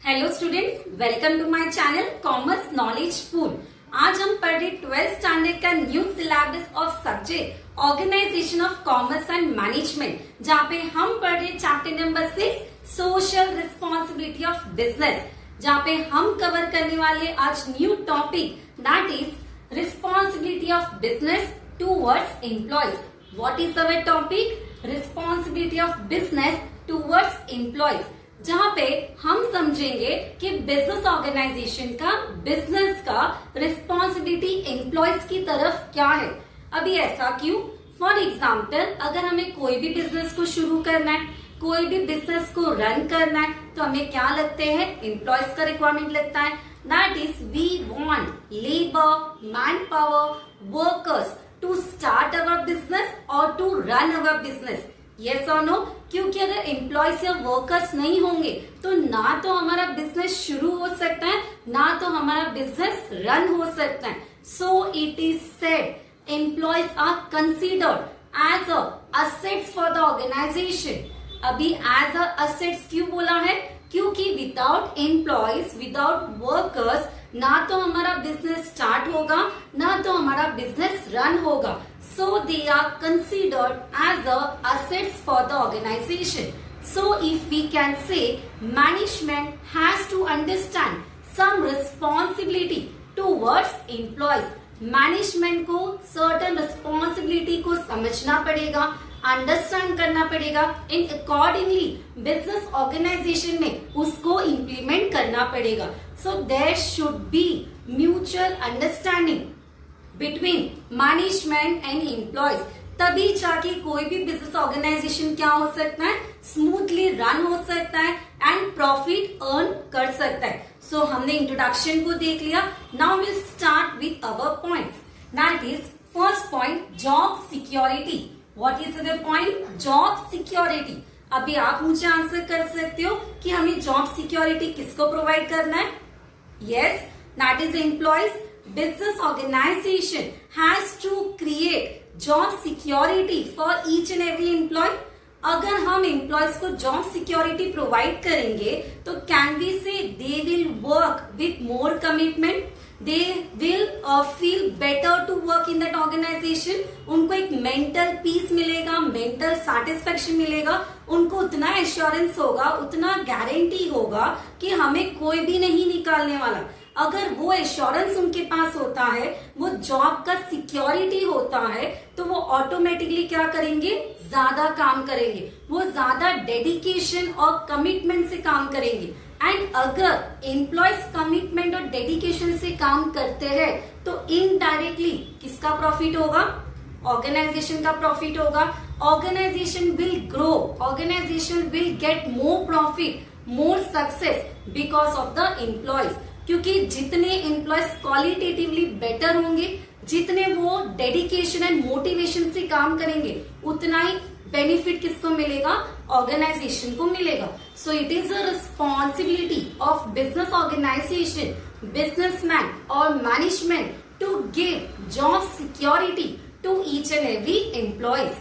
Hello students, welcome to my channel commerce knowledge pool. आज हम पढ़ रहे 12th स्टैंडर्ड का new syllabus of subject organisation of commerce and management, जहाँ पे हम पढ़ रहे chapter number 6 social responsibility of business, जहाँ पे हम कवर करने वाले आज new topic that is responsibility of business towards employees. What is our topic? Responsibility of business towards employees, जहाँ पे हम समझेंगे कि बिजनेस ऑर्गेनाइजेशन का, बिजनेस का रिस्पॉन्सिबिलिटी एम्प्लॉयज की तरफ क्या है। अभी ऐसा क्यों? फॉर एग्जाम्पल, अगर हमें कोई भी बिजनेस को शुरू करना है, कोई भी बिजनेस को रन करना है, तो हमें क्या लगते हैं? एम्प्लॉयज का रिक्वायरमेंट लगता है। That is we want labour, man power, workers to start our business और to run our business. Yes और नो? क्योंकि अगर एम्प्लॉयज या वर्कर्स नहीं होंगे तो ना तो हमारा बिजनेस शुरू हो सकता है, ना तो हमारा बिजनेस रन हो सकता है। So it is said employees are considered as a assets for the organisation. अभी एज अ असेट्स क्यों बोला है? क्योंकि विदाउट एम्प्लॉयज, विदाउट वर्कर्स, ना तो हमारा बिजनेस स्टार्ट होगा, ना तो हमारा बिजनेस रन होगा। So they are considered as a assets for the organization. So if we can say management has to understand some responsibility towards employees. Management को certain responsibility को समझना पड़ेगा, अंडरस्टैंड करना पड़ेगा, एंड अकॉर्डिंगली बिजनेस ऑर्गेनाइजेशन में उसको implement करना पड़ेगा। So there should be mutual understanding between management and employees, तभी जाके कोई भी बिजनेस ऑर्गेनाइजेशन क्या हो सकता है? स्मूथली रन हो सकता है एंड प्रॉफिट अर्न कर सकता है। सो हमने इंट्रोडक्शन को देख लिया। Now will start with our points. That is first point, job security. What is our point? Job security. अभी आप मुझे आंसर कर सकते हो कि हमें जॉब सिक्योरिटी किसको प्रोवाइड करना है? Yes, that is employees. Business organization has to create job security for each and every employee. अगर हम एम्प्लॉयज को जॉब सिक्योरिटी प्रोवाइड करेंगे तो can we say they will work with more commitment, they will feel better to work in that organisation. उनको एक mental peace मिलेगा, mental satisfaction मिलेगा, उनको उतना एश्योरेंस होगा, उतना गारंटी होगा कि हमें कोई भी नहीं निकालने वाला। अगर वो एश्योरेंस उनके पास होता है, वो जॉब का सिक्योरिटी होता है, तो वो ऑटोमेटिकली क्या करेंगे? ज्यादा काम करेंगे, वो ज्यादा डेडिकेशन और कमिटमेंट से काम करेंगे। एंड अगर एम्प्लॉयज कमिटमेंट और डेडिकेशन से काम करते हैं तो इनडायरेक्टली किसका प्रॉफिट होगा? ऑर्गेनाइजेशन का प्रॉफिट होगा। Organisation will grow, organisation will get more profit, more success because of the employees. क्योंकि जितने एम्प्लॉयज क्वालिटेटिवली बेटर होंगे, जितने वो डेडिकेशन एंड मोटिवेशन से काम करेंगे, उतना ही बेनिफिट किसको मिलेगा? ऑर्गेनाइजेशन को मिलेगा। So it is a responsibility of business organisation, businessman और management to give job security to each and every employees.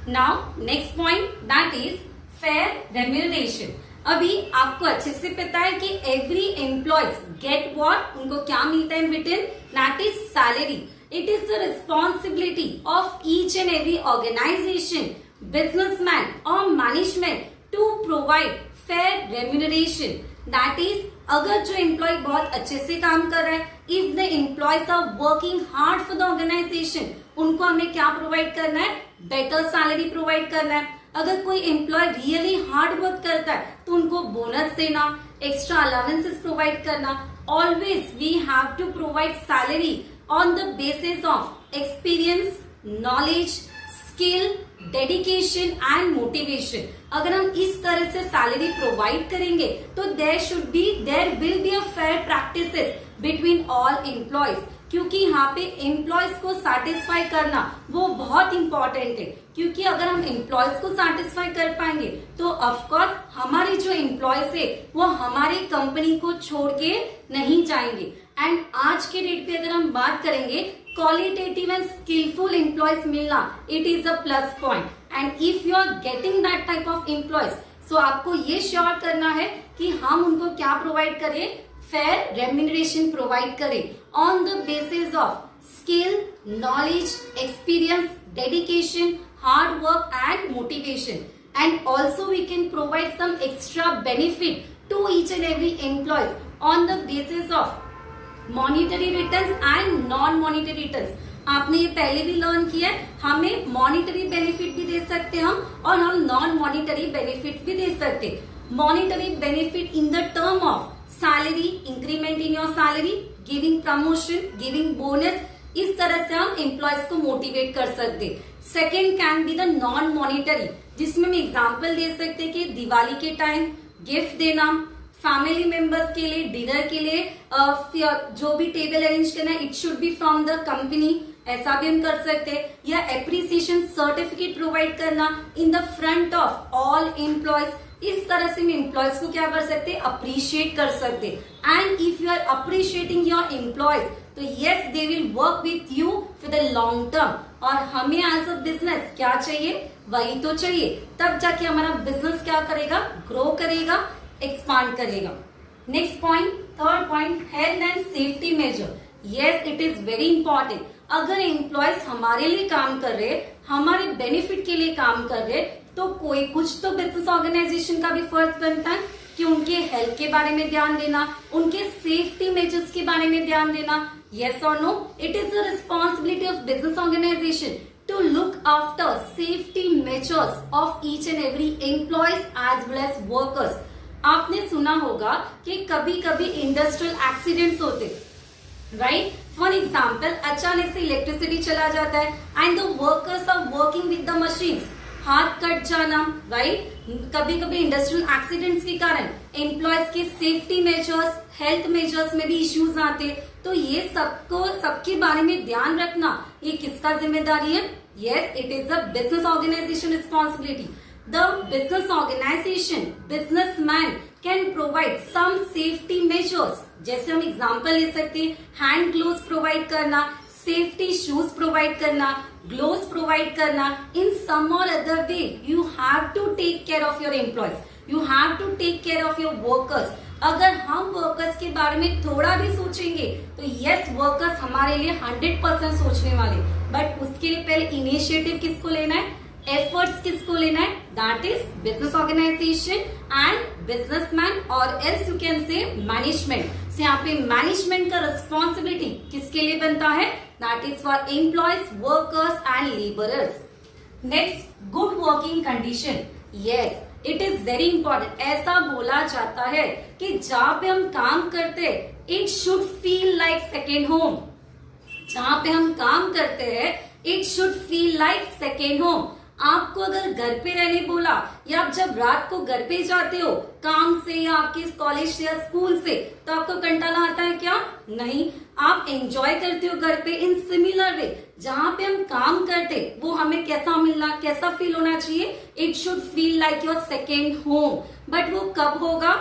Now next point, that is fair remuneration. अभी आपको अच्छे से पता है कि एवरी एम्प्लॉयज गेट व्हाट? उनको क्या मिलता है in return? That is salary. It is the responsibility of each and every organisation, businessman और management to provide fair remuneration. That is, अगर जो एम्प्लॉय बहुत अच्छे से काम कर रहा है, if the employees are working hard for the organisation, उनको हमें क्या प्रोवाइड करना है? बेटर सैलरी प्रोवाइड करना है। अगर कोई एम्प्लॉय रियली हार्ड वर्क करता है तो उनको बोनस देना, एक्स्ट्रा अलाउंसेस प्रोवाइड करना। Always we have to provide salary on the basis of experience, knowledge, skill, dedication and motivation. अगर हम इस तरह से सैलरी प्रोवाइड करेंगे तो there will be a fair practices between all employees. क्योंकि यहाँ पे एम्प्लॉयज को सेटिस्फाई करना वो बहुत इंपॉर्टेंट है। क्योंकि अगर हम एम्प्लॉयज को सेटिस्फाई कर पाएंगे तो ऑफकोर्स हमारे जो एम्प्लॉयज है वो हमारी कंपनी को छोड़ के नहीं जाएंगे। एंड आज के डेट पे अगर हम बात करेंगे, क्वालिटेटिव एंड स्किलफुल एम्प्लॉयज मिलना, it is a plus point. And if you are getting that type of employees, so आपको ये श्योर करना है कि हम उनको क्या प्रोवाइड करें, फेयर रेम्यूनरेशन प्रोवाइड करें on the basis of skill, knowledge, experience, dedication, hard work and motivation. And also we can provide some extra benefit to each and every employees on the basis of monetary returns and non-monetary returns. आपने ये पहले भी learn किया है, हमें monetary benefit भी दे सकते हैं हम और हम नॉन मॉनिटरी बेनिफिट्स भी दे सकते हैं। Monetary benefit in the term of salary, increment in your salary, giving promotion, giving bonus, इस तरह से हम एम्प्लॉयज को मोटिवेट कर सकते। Second can be the non monetary, जिसमें हम एग्जाम्पल दे सकते कि दिवाली के टाइम गिफ्ट देना, फैमिली मेंबर्स के लिए डिनर के लिए जो भी टेबल अरेंज करना है it should be from the company, ऐसा भी हम कर सकते हैं। या एप्रिसिएशन सर्टिफिकेट प्रोवाइड करना in the front of all employees, इस तरह से हम एम्प्लॉयज को क्या कर सकते हैं, अप्रिशिएट कर सकते। And if you are appreciating your employees तो yes they will work with you for the long term. और हमें एज अ बिजनेस क्या चाहिए, वही तो चाहिए, तब जाके हमारा बिजनेस क्या करेगा, ग्रो करेगा, एक्सपांड करेगा। Next point, third point, health and safety major. Yes it is very important. अगर एम्प्लॉयज हमारे लिए काम कर रहे, हमारे बेनिफिट के लिए काम कर रहे, तो कोई कुछ तो बिजनेस ऑर्गेनाइजेशन का भी फर्ज बनता है कि उनके हेल्थ के बारे में ध्यान देना, उनके सेफ्टी मेजर्स के बारे में ध्यान देना। Yes or no? It is the responsibility of business organization to look after safety measures of each and every employees as well as workers. आपने सुना होगा कि कभी कभी इंडस्ट्रियल एक्सीडेंट्स होते, राइट? फॉर एग्जाम्पल अचानक से इलेक्ट्रिसिटी चला जाता है and the workers are working with the machines, हाथ कट जाना, राइट? कभी कभी इंडस्ट्रियल एक्सीडेंट्स के कारण एम्प्लॉयज के सेफ्टी मेजर्स, हेल्थ मेजर्स में भी इश्यूज आते, तो ये सबके बारे में ध्यान रखना ये किसका जिम्मेदारी है? Yes it is the business organisation responsibility. The business organisation, businessman can provide some safety measures, जैसे हम एग्जांपल ले सकते हैं, हैंड ग्लोव्स प्रोवाइड करना, सेफ्टी शूज प्रोवाइड करना, ग्लोव्स प्रोवाइड करना। In some or other way you have to take care of your employees, you have to take care of your workers. अगर हम वर्कर्स के बारे में थोड़ा भी सोचेंगे तो यस वर्कर्स हमारे लिए 100% सोचने वाले, बट उसके लिए पहले इनिशिएटिव किसको लेना है, एफर्ट्स किसको लेना है, that is business organisation and businessman और else you can say management. से यहाँ पे मैनेजमेंट का रिस्पॉन्सिबिलिटी किसके लिए बनता है, that is for employees, workers and labourers. Next, good working condition. Yes it is very important. ऐसा बोला जाता है कि जहां पे हम काम करते हैं it should feel like second home. जहां पे हम काम करते हैं it should feel like second home. आपको अगर घर पे रहने बोला या आप जब रात को घर पे जाते हो काम से या आपके कॉलेज से या स्कूल से, तो आपको कंटाला आता है क्या? नहीं, आप एंजॉय करते हो घर पे। इन सिमिलर वे जहां पे हम काम करते वो हमें कैसा फील होना चाहिए, it should feel like your second home. But वो कब होगा?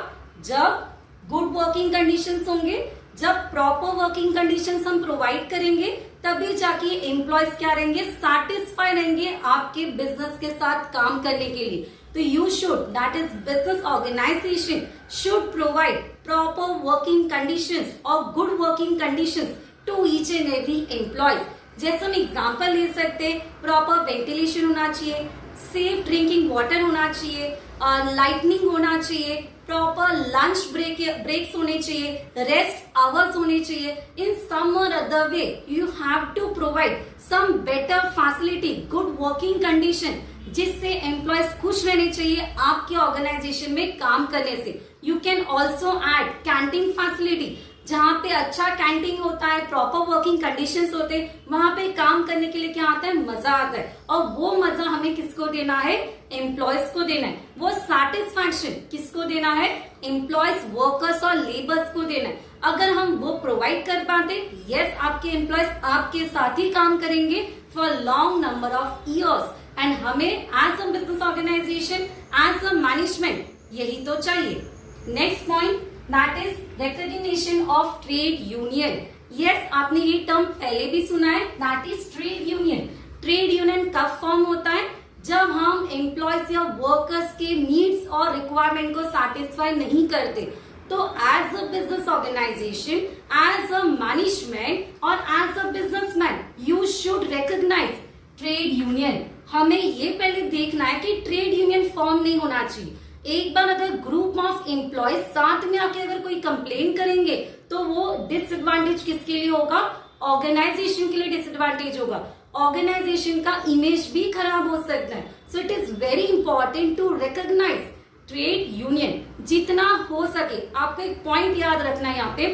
जब गुड वर्किंग कंडीशंस होंगे, जब प्रॉपर वर्किंग कंडीशंस हम प्रोवाइड करेंगे, तभी जाके एम्प्लॉयज क्या रहेंगे, सैटिस्फाई रहेंगे आपके बिजनेस के साथ काम करने के लिए। तो you should, that is business organisation should provide proper working conditions और good working conditions to each and every employees. जैसे हम एग्जांपल ले सकते हैं, प्रॉपर वेंटिलेशन होना चाहिए, सेफ ड्रिंकिंग वाटर होना चाहिए, लाइटनिंग होना चाहिए, प्रॉपर लंच ब्रेक्स होने चाहिए, रेस्ट आवर्स होने चाहिए। In some or other way you have to provide some better facility, good working condition, जिससे एम्प्लॉयज खुश रहने चाहिए आपके ऑर्गेनाइजेशन में काम करने से। You can also add canteen facility, जहां पे अच्छा कैंटीन होता है, प्रॉपर वर्किंग कंडीशंस होते हैं, वहां पे काम करने के लिए क्या आता है, मजा आता है। और वो मजा हमें किसको देना है, एम्प्लॉयज को देना है। वो सैटिस्फैक्शन किसको देना है, एम्प्लॉयज, वर्कर्स और लेबर्स को देना है। अगर हम वो प्रोवाइड कर पाते, यस आपके एम्प्लॉयज आपके साथ ही काम करेंगे for long number of years. And हमें as a business organisation, as a management यही तो चाहिए। Next point, that is recognition of trade union. Yes आपने ये टर्म पहले भी सुना है, that is trade union. Trade union कब फॉर्म होता है, जब हम एम्प्लॉयज या वर्कर्स के नीड्स और रिक्वायरमेंट को सेटिस्फाई नहीं करते, तो as a business organisation, as a management और as a businessman you should recognise trade union. हमें ये पहले देखना है कि ट्रेड यूनियन फॉर्म नहीं होना चाहिए। एक बार अगर ग्रुप ऑफ एम्प्लॉयज साथ में आके अगर कोई कंप्लेन करेंगे तो वो डिसएडवांटेज किसके लिए होगा? ऑर्गेनाइजेशन के लिए डिसएडवांटेज होगा। ऑर्गेनाइजेशन का इमेज भी खराब हो सकता है। So it is very important to recognise trade union जितना हो सके। आपको एक पॉइंट याद रखना है यहाँ पे,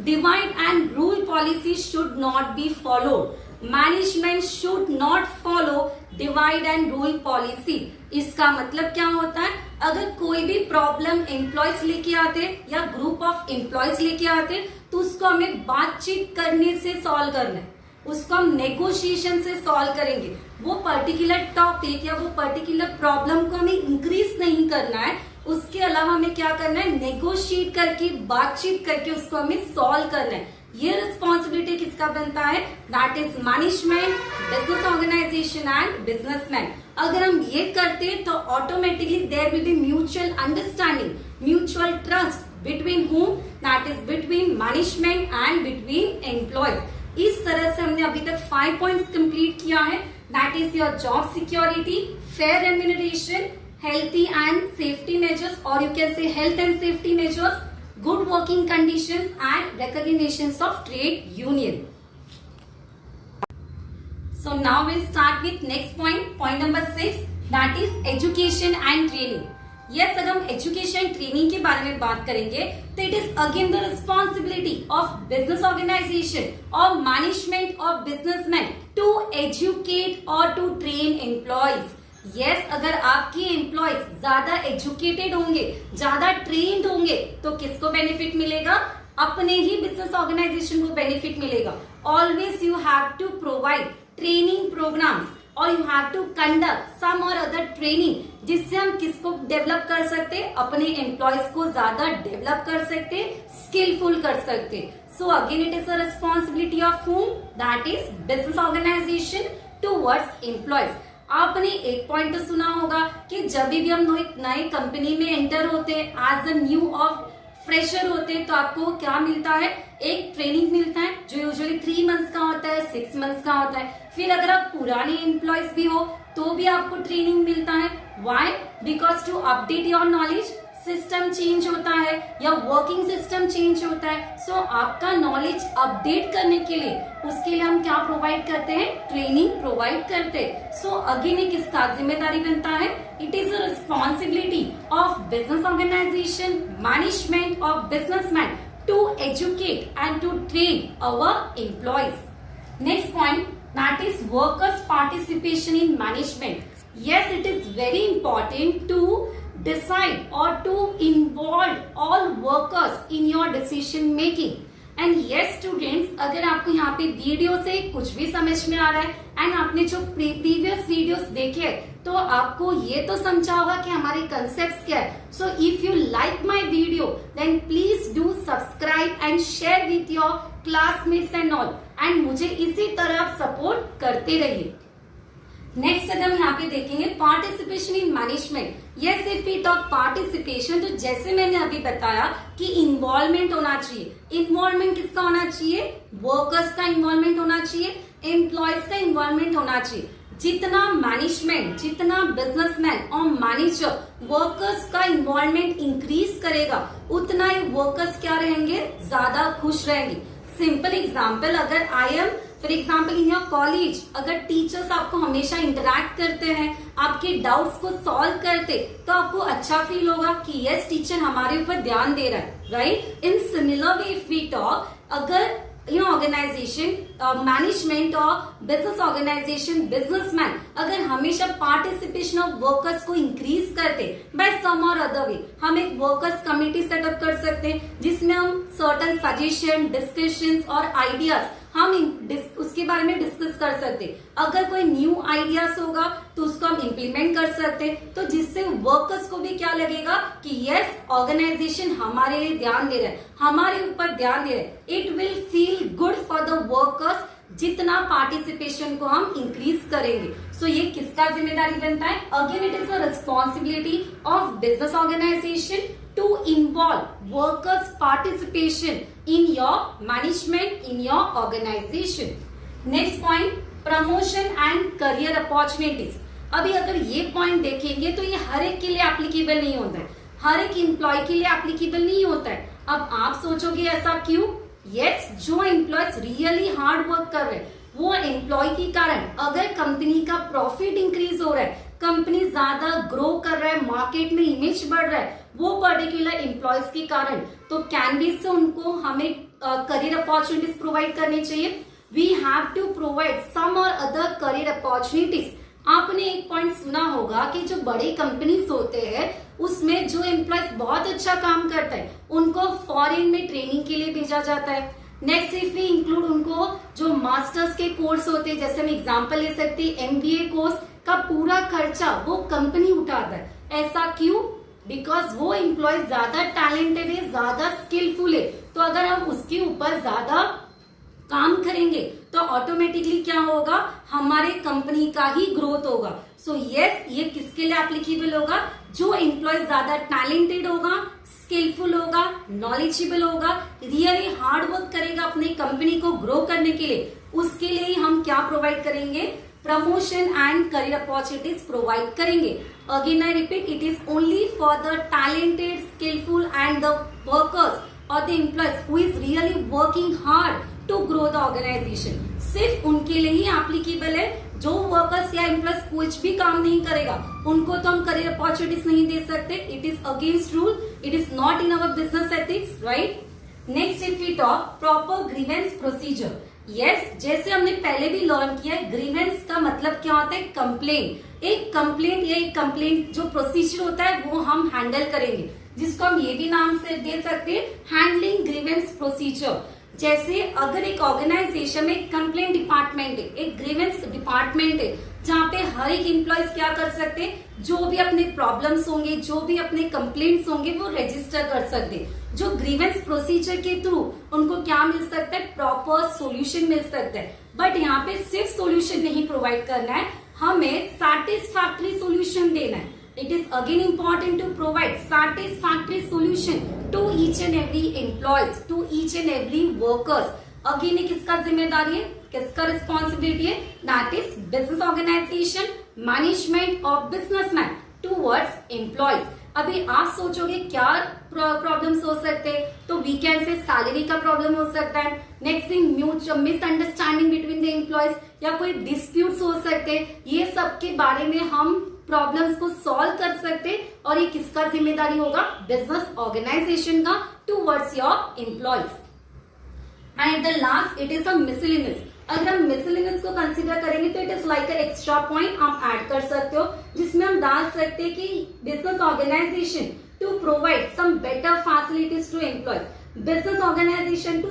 divide and rule policy should not be followed. Management should not follow divide and rule policy. इसका मतलब क्या होता है? अगर कोई भी प्रॉब्लम एम्प्लॉयज लेके आते या ग्रुप ऑफ एम्प्लॉयज लेके आते तो उसको हमें बातचीत करने से सॉल्व करना है, उसको हम नेगोशिएशन से सॉल्व करेंगे। वो पर्टिकुलर टॉपिक या वो पर्टिकुलर प्रॉब्लम को हमें इंक्रीज नहीं करना है, उसके अलावा हमें क्या करना है? नेगोशिएट करके, बातचीत करके उसको हमें सॉल्व करना है। ये रिस्पॉन्सिबिलिटी किसका बनता है? That is management, business organisation and businessman. अगर हम ये करते तो automatically there will be mutual understanding, mutual trust between whom? That is between management and between employees. इस तरह से हमने अभी तक 5 पॉइंट्स कंप्लीट किया है। That is your job security, fair remuneration, healthy and safety measures, or you can say health and safety measures, good working conditions and recognitions of trade union. So now we'll start with next point number 6, that is education and training. Yes, अगर हम education and training के बारे में बात करेंगे तो it is again the responsibility of business organization or management or businessmen to educate or to train employees. Yes अगर आपके एम्प्लॉयज ज्यादा एजुकेटेड होंगे, ज्यादा ट्रेन्ड होंगे तो किसको बेनिफिट मिलेगा? अपने ही बिजनेस ऑर्गेनाइजेशन को बेनिफिट मिलेगा। Always you have to provide training programmes और you have to conduct some or other training जिससे हम किसको डेवलप कर सकते? अपने एम्प्लॉयज को ज्यादा डेवलप कर सकते, स्किलफुल कर सकते। So again it is a responsibility of whom? That is business organisation towards employees. आपने एक पॉइंट तो सुना होगा कि जब भी हम एक नए कंपनी में एंटर होते हैं, एज अ न्यू और फ्रेशर होते हैं, तो आपको क्या मिलता है? एक ट्रेनिंग मिलता है जो यूजुअली 3 मंथ्स का होता है, 6 मंथ्स का होता है। फिर अगर आप पुराने एम्प्लॉयज भी हो तो भी आपको ट्रेनिंग मिलता है। Why? Because to update your knowledge, system change होता है या वर्किंग सिस्टम चेंज होता है। सो आपका नॉलेज अपडेट करने के लिए उसके लिए हम क्या प्रोवाइड करते हैं? ट्रेनिंग प्रोवाइड करते हैं। सो अगेन ये किसका जिम्मेदारी बनता है? It is a responsibility of business organisation, management और businessman to educate and to train our employees. Next point, that is workers participation in management. Yes, it is very important to decide or to involve all workers in your decision making. And yes students, अगर आपको यहाँ पे video से कुछ भी समझ में आ रहा है एंड आपने जो प्रीवियस वीडियोस देखे तो आपको ये तो समझा होगा कि हमारे कंसेप्ट क्या है। So if you like my video then please do subscribe and share with your classmates and all, and मुझे इसी तरह आप सपोर्ट करते रहिए। नेक्स्ट अगर हम यहाँ पे देखेंगे participation in management. Yes, if we talk participation तो जैसे मैंने अभी बताया कि इन्वॉल्वमेंट होना चाहिए। इन्वॉल्वमेंट किसका होना चाहिए? वर्कर्स का इन्वॉल्वमेंट होना चाहिए, एम्प्लॉयज का इन्वॉल्वमेंट होना चाहिए। जितना मैनेजमेंट, जितना बिजनेसमैन और मैनेजर वर्कर्स का इन्वॉल्वमेंट इंक्रीज करेगा उतना ही वर्कर्स क्या रहेंगे? ज्यादा खुश रहेंगे। सिंपल एग्जाम्पल, अगर I am for example in your college, अगर टीचर्स आपको हमेशा इंटरेक्ट करते हैं, आपके डाउट्स को सॉल्व करते, तो आपको अच्छा फील होगा कि यस टीचर हमारे ऊपर ध्यान दे रहा है, right? In similar way if we talk, अगर ऑर्गेनाइजेशन, मैनेजमेंट और बिजनेस ऑर्गेनाइजेशन, बिजनेसमैन अगर हमेशा पार्टिसिपेशन ऑफ वर्कर्स को इंक्रीज करते बाय सम और अदर वे, हम एक वर्कर्स कमेटी सेटअप कर सकते हैं जिसमें हम सर्टेन सजेशन, डिस्कशंस और आइडियाज हम उसके बारे में डिस्कस कर सकते। अगर कोई न्यू आइडियाज होगा तो उसको हम इम्प्लीमेंट कर सकते, तो जिससे वर्कर्स को भी क्या लगेगा कि यस ऑर्गेनाइजेशन हमारे लिए ध्यान दे रहा है, हमारे ऊपर ध्यान दे रहा है। It will feel good for the workers जितना पार्टिसिपेशन को हम इंक्रीज करेंगे। सो ये किसका जिम्मेदारी बनता है? Again it is a responsibility of business organisation to involve workers participation in your management, in your organisation. Next point, promotion and career opportunities. अभी अगर ये पॉइंट देखेंगे तो ये हर एक के लिए एप्लीकेबल नहीं होता है, हर एक एम्प्लॉय के लिए एप्लीकेबल नहीं होता है। अब आप सोचोगे ऐसा क्यों? यस, जो एम्प्लॉयज रियली हार्ड वर्क कर रहे हैं, वो एम्प्लॉय के कारण अगर कंपनी का प्रॉफिट इंक्रीज हो रहा है, कंपनी ज्यादा ग्रो कर रहा है, मार्केट में इमेज बढ़ रहा है, वो पर्टिकुलर एम्प्लॉयज के कारण, तो कैनवेस से उनको हमें करियर अपॉर्चुनिटीज प्रोवाइड करनी चाहिए। We have to provide some or other career opportunities. आपने एक पॉइंट सुना होगा कि जो बड़े कंपनीज होते हैं उसमें जो एम्प्लॉयज बहुत अच्छा काम करता है उनको फॉरेन में ट्रेनिंग के लिए भेजा जाता है। नेक्स्ट इफ वी इंक्लूड उनको जो मास्टर्स के कोर्स होते हैं, जैसे हम एग्जांपल ले सकते हैं एमबीए कोर्स का पूरा खर्चा वो कंपनी उठाता है। ऐसा क्यों? बिकॉज वो एम्प्लॉय ज्यादा टैलेंटेड है, ज्यादा स्किलफुल है, तो अगर हम उसके ऊपर ज्यादा काम करेंगे तो ऑटोमेटिकली क्या होगा? हमारे कंपनी का ही ग्रोथ होगा। सो यस, ये किसके लिए एप्लीकेबल होगा? जो एम्प्लॉय ज्यादा टैलेंटेड होगा, स्किलफुल होगा, नॉलेजेबल होगा, रियली हार्ड वर्क करेगा अपने कंपनी को ग्रो करने के लिए, उसके लिए हम क्या प्रोवाइड करेंगे? Promotion and career opportunities provide करेंगे। Again I repeat, it is only for the talented, skilful and the workers और the employees who is really working hard to grow the organisation. सिर्फ उनके लिए ही एप्लीकेबल है। जो workers या employees कुछ भी काम नहीं करेगा उनको तो हम करियर अपॉर्चुनिटीज नहीं दे सकते। It is against rule, it is not in our business ethics, right. Next if we talk proper grievance procedure. Yes, जैसे हमने पहले भी लर्न किया है, ग्रीवेंस का मतलब क्या होता है? कंप्लेंट। एक कंप्लेंट या एक कंप्लेंट जो प्रोसीजर होता है वो हम हैंडल करेंगे, जिसको हम ये भी नाम से दे सकते हैं हैंडलिंग ग्रीवेंस प्रोसीजर। जैसे अगर एक ऑर्गेनाइजेशन में कंप्लेंट डिपार्टमेंट है, एक ग्रीवेंस डिपार्टमेंट है, जहाँ पे हर एक एम्प्लॉयज क्या कर सकते हैं? जो भी अपने प्रॉब्लम्स होंगे, जो भी अपने कंप्लेंट्स होंगे वो रजिस्टर कर सकते हैं। जो ग्रीवेंस प्रोसीजर के थ्रू उनको क्या मिल सकता है? प्रॉपर सॉल्यूशन मिल सकता है। बट यहाँ पे सिर्फ सॉल्यूशन नहीं प्रोवाइड करना है, हमें सैटिस्फैक्टरी सॉल्यूशन देना है। It is again important to provide satisfactory solution to each and every employees, to each and every workers. Again ये किसका जिम्मेदारी है? किसका रिस्पॉन्सिबिलिटी है? That is business organization, management और businessman towards employees. अभी आप सोचोगे क्या प्रॉब्लम्स हो सकते हैं? तो वी कैन से सैलरी का प्रॉब्लम हो सकता है। Next thing, misunderstanding between the employees या कोई डिस्प्यूट्स हो सकते हैं। ये सब के बारे में हम प्रॉब्लम्स को सॉल्व कर सकते और ये किसका जिम्मेदारी होगा? बिजनेस ऑर्गेनाइजेशन का towards your employees. And at the last it is a miscellaneous. अगर हम मिसलेनियस को कंसीडर करेंगे तो it is like a extra point आप ऐड कर सकते हो, जिसमें हम डाल सकते हैं कि business organisation to provide some better facilities to employees. Business organisation to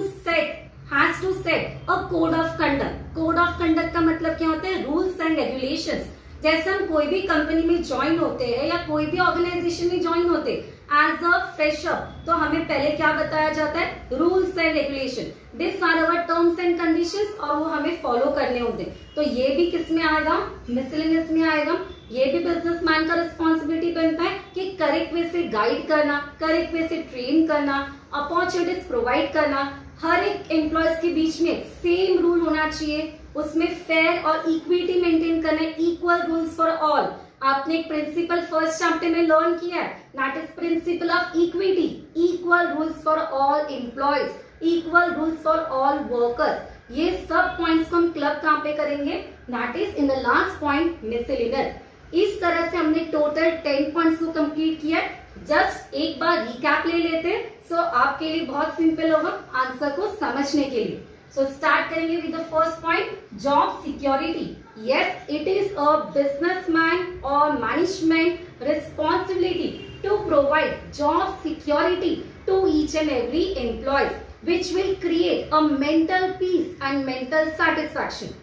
has to set a code of conduct. Code of conduct का मतलब क्या होता है? Rules and regulations. जैसे हम कोई भी कंपनी में ज्वाइन होते हैं या कोई भी ऑर्गेनाइजेशन में ज्वाइन होते हैं एज अ फ्रेशर, तो हमें पहले क्या बताया जाता है? Rules and regulation, this are our terms and conditions, और वो हमें फॉलो करने होते हैं। तो ये भी किस में आएगा? मिसलेनियस में आएगा। ये भी बिजनेसमैन का रिस्पॉन्सिबिलिटी बनता है कि करेक्ट वे से गाइड करना, करेक्ट वे से ट्रेन करना, अपॉर्चुनिटीज प्रोवाइड करना। हर एक एम्प्लॉयज के बीच में सेम रूल होना चाहिए, उसमें फेयर और इक्विटी मेंटेन करना है, इक्वल रूल्स फॉर ऑल। आपने एक प्रिंसिपल फर्स्ट चैप्टर में लर्न किया है, that is principle of equity, equal rules for all employees, equal rules for all workers. ये सब पॉइंट्स को हम क्लब कहाँ पे करेंगे? That is in the last point, miscellaneous. इस तरह से हमने टोटल 10 पॉइंट्स को कंप्लीट किया। जस्ट एक बार रिकैप ले लेते हैं, सो आपके लिए बहुत सिंपल होगा आंसर को समझने के लिए। So start करेंगे with the first point, job security. Yes, it is a businessman or management responsibility to provide job security to each and every employee, which will create a mental peace and mental satisfaction.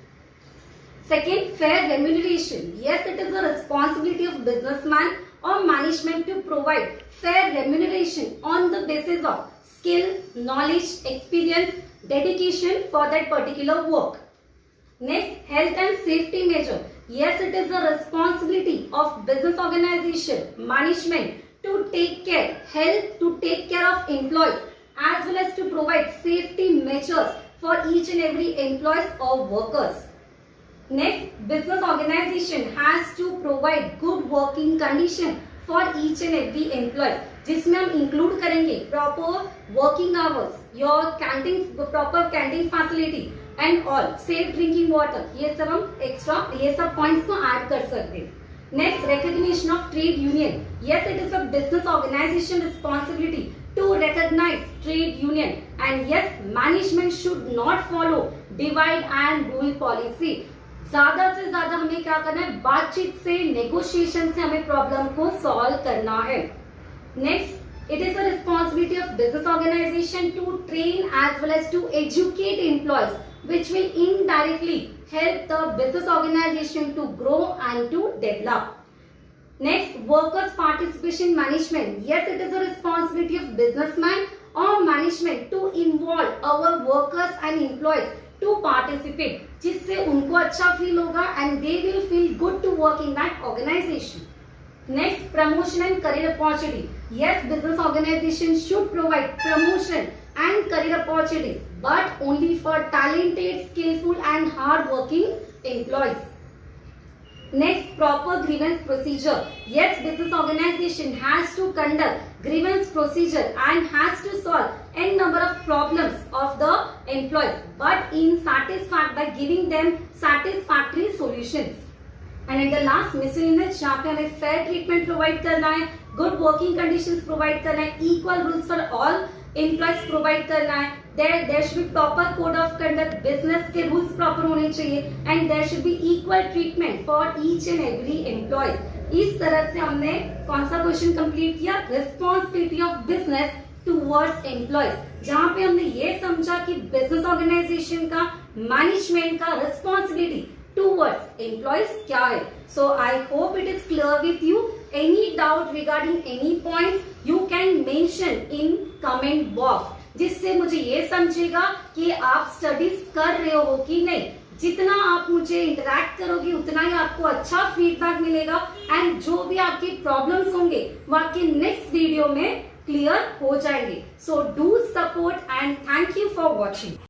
Second, fair remuneration. Yes, it is a responsibility of businessman or management to provide fair remuneration on the basis of skill, knowledge, experience, dedication for that particular work. Next, health and safety measure. Yes, it is the responsibility of business organization, management to take care, to take care of employees as well as to provide safety measures for each and every employees or workers. Next, business organization has to provide good working condition for each and every employee, जिसमें हम include करेंगे proper working hours, your canteen, proper canteen facility and all, safe drinking water. ये सब हम extra, ये सब points को add कर सकते हैं. Next, recognition of trade union. Yes, it is a business organization responsibility to recognize trade union, and yes, management should not follow divide and rule policy. ज्यादा से ज्यादा हमें क्या करना है, बातचीत से, नेगोशिएशन से हमें प्रॉब्लम को सॉल्व करना है. Next, it is a responsibility of business organisation to train as well as to educate employees which will indirectly help the business organization to grow and to develop. Next, workers participation management. Yes, it is a responsibility of businessman or management to involve our workers and employees to participate, जिससे उनको अच्छा feel होगा and they will feel good to work in that organization. Next, promotion and career opportunity. Yes, business organization should provide promotion and career opportunities, but only for talented, skillful and hard-working employees. Next, proper grievance procedure. Yes, business organization has to conduct grievance procedure and has to solve n number of problems of the employees, but by giving them satisfactory solutions. And at the last, miscellaneous, जहाँ पे हमें fair treatment provide करना है, good working conditions provide करना है, equal rules for all employees provide करना है, there should be proper code of conduct, business के rules proper होने चाहिए, and there should be equal treatment for each and every employee. इस तरह से हमने कौन सा क्वेश्चन कंप्लीट किया, responsibility of business towards employees, जहाँ पे हमने ये समझा कि बिजनेस ऑर्गेनाइजेशन का, मैनेजमेंट का रिस्पॉन्सिबिलिटी towards employees क्या है. So I hope it is clear with you. Any doubt regarding any points you can mention in comment box, जिससे मुझे ये समझेगा कि आप स्टडीज कर रहे हो कि नहीं. जितना आप मुझे इंटरैक्ट करोगे उतना ही आपको अच्छा फीडबैक मिलेगा, एंड जो भी आपके प्रॉब्लम्स होंगे वो आपके नेक्स्ट वीडियो में क्लियर हो जाएंगे. So do support and thank you for watching.